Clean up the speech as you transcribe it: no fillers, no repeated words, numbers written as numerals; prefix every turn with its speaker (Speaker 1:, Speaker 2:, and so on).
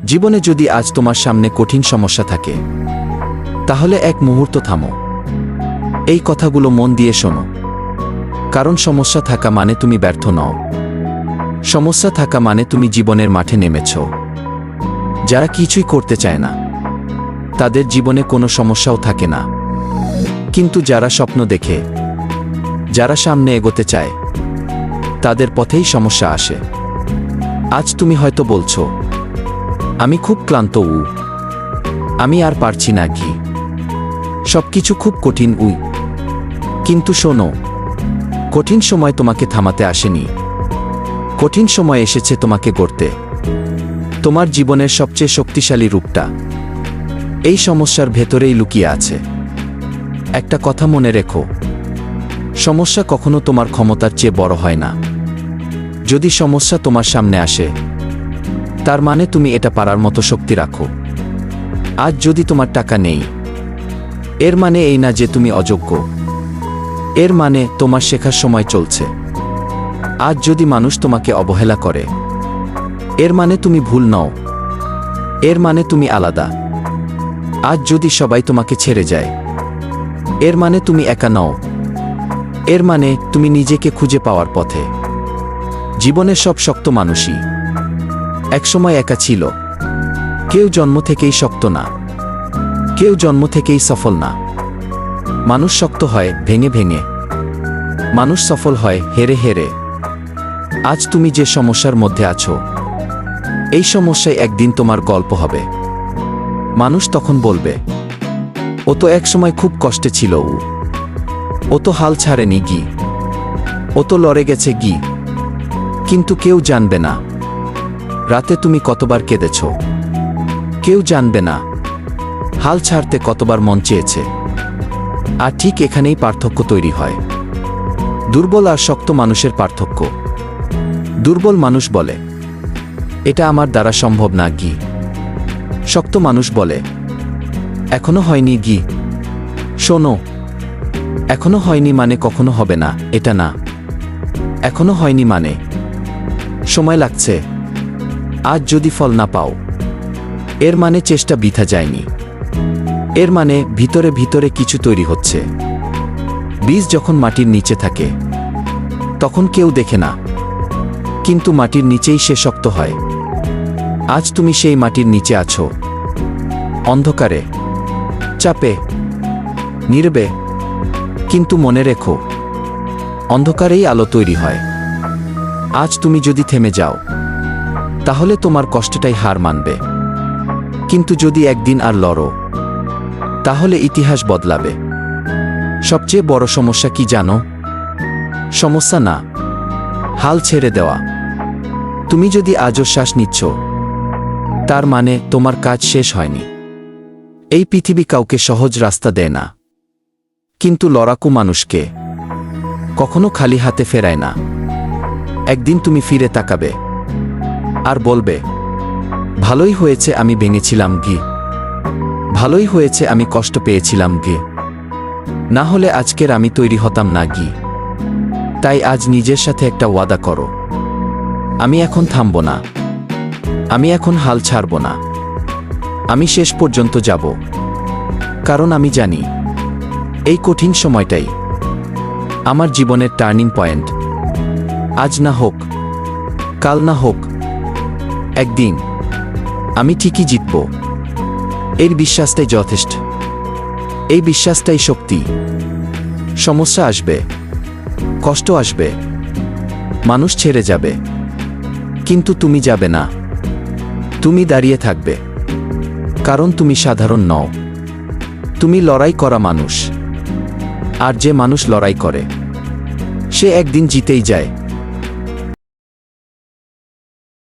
Speaker 1: জীবনে যদি আজ তোমার সামনে কঠিন সমস্যা থাকে, তাহলে এক মুহূর্ত থামো। এই কথাগুলো মন দিয়ে শোনো। কারণ সমস্যা থাকা মানে তুমি ব্যর্থ নও। সমস্যা থাকা মানে তুমি জীবনের মাঠে নেমেছ। যারা কিছুই করতে চায় না, তাদের জীবনে কোনো সমস্যাও থাকে না। কিন্তু যারা স্বপ্ন দেখে, যারা সামনে এগোতে চায়, তাদের পথেই সমস্যা আসে। আজ তুমি হয়তো বলছো, আমি খুব ক্লান্ত, আমি আর পারছি না, সবকিছু খুব কঠিন। কিন্তু শোনো, কঠিন সময় তোমাকে থামাতে আসেনি। কঠিন সময় এসেছে তোমাকে গড়তে। তোমার জীবনের সবচেয়ে শক্তিশালী রূপটা এই সমস্যার ভেতরেই লুকিয়ে আছে। একটা কথা মনে রেখো, সমস্যা কখনো তোমার ক্ষমতার চেয়ে বড় হয় না। যদি সমস্যা তোমার সামনে আসে, তার মানে তুমি এটা পারার মতো শক্তি রাখো। আজ যদি তোমার টাকা নেই, এর মানে এই না যে তুমি অযোগ্য। এর মানে তোমার শেখার সময় চলছে। আজ যদি মানুষ তোমাকে অবহেলা করে, এর মানে তুমি ভুল নও। এর মানে তুমি আলাদা। আজ যদি সবাই তোমাকে ছেড়ে যায়, এর মানে তুমি একা নও। এর মানে তুমি নিজেকে খুঁজে পাওয়ার পথে। জীবনের সব শক্ত মানুষই একসময় একা ছিল। কেউ জন্ম থেকেই শক্ত না, কেউ জন্ম থেকেই সফল না। মানুষ শক্ত হয় ভেঙে ভেঙে, মানুষ সফল হয় হেরে হেরে। আজ তুমি যে সমস্যার মধ্যে আছো, এই সমস্যায় একদিন তোমার গল্প হবে। মানুষ তখন বলবে, ও তো একসময় খুব কষ্টে ছিল, ও তো হাল ছাড়েনি, ও তো লড়ে গেছে। কিন্তু কেউ জানবে না রাতে তুমি কতবার কেঁদেছ। কেউ জানবে না হাল ছাড়তে কতবার মন চেয়েছে। আর ঠিক এখানেই পার্থক্য তৈরি হয়, দুর্বল আর শক্ত মানুষের পার্থক্য। দুর্বল মানুষ বলে, এটা আমার দ্বারা সম্ভব না। শক্ত মানুষ বলে, এখনো হয়নি। শোনো, এখনো হয়নি মানে কখনো হবে না এটা না। এখনো হয়নি মানে সময় লাগছে। আজ যদি ফল না পাও, এর মানে চেষ্টা বৃথা যায়নি। এর মানে ভিতরে ভিতরে কিছু তৈরি হচ্ছে। বীজ যখন মাটির নিচে থাকে, তখন কেউ দেখে না, কিন্তু মাটির নিচেই সে শক্ত হয়। আজ তুমি সেই মাটির নিচে আছো, অন্ধকারে, চাপে, নীরবে। কিন্তু মনে রেখো, অন্ধকারেই আলো তৈরি হয়। আজ তুমি যদি থেমে যাও, তাহলে তোমার কষ্টটাই হার মানবে। কিন্তু যদি একদিন আর লড়ো, তাহলে ইতিহাস বদলাবে। সবচেয়ে বড় সমস্যা কি জানো? সমস্যা না, হাল ছেড়ে দেওয়া। তুমি যদি আজও শ্বাস নিচ্ছ, তার মানে তোমার কাজ শেষ হয়নি। এই পৃথিবী কাউকে সহজ রাস্তা দেয় না, কিন্তু লড়াকু মানুষকে কখনো খালি হাতে ফেরায় না। একদিন তুমি ফিরে তাকাবে আর বলবে, ভালোই হয়েছে আমি ভেঙেছিলাম, ভালোই হয়েছে আমি কষ্ট পেয়েছিলাম, না হলে আজকের আমি তৈরি হতাম না। তাই আজ নিজের সাথে একটা ওয়াদা করো, আমি এখন থামব না, আমি এখন হাল ছাড়ব না, আমি শেষ পর্যন্ত যাব। কারণ আমি জানি, এই কঠিন সময়টাই আমার জীবনের টার্নিং পয়েন্ট। আজ না হোক, কাল না হোক, একদিন আমি ঠিকই জিতব। এই বিশ্বাসটাই যথেষ্ট। এই বিশ্বাসটাই শক্তি। সমস্যা আসবে, কষ্ট আসবে, মানুষ ছেড়ে যাবে, কিন্তু তুমি যাবে না। তুমি দাঁড়িয়ে থাকবে, কারণ তুমি সাধারণ নও। তুমি লড়াই করা মানুষ। আর যে মানুষ লড়াই করে, সে একদিন জিতেই যায়।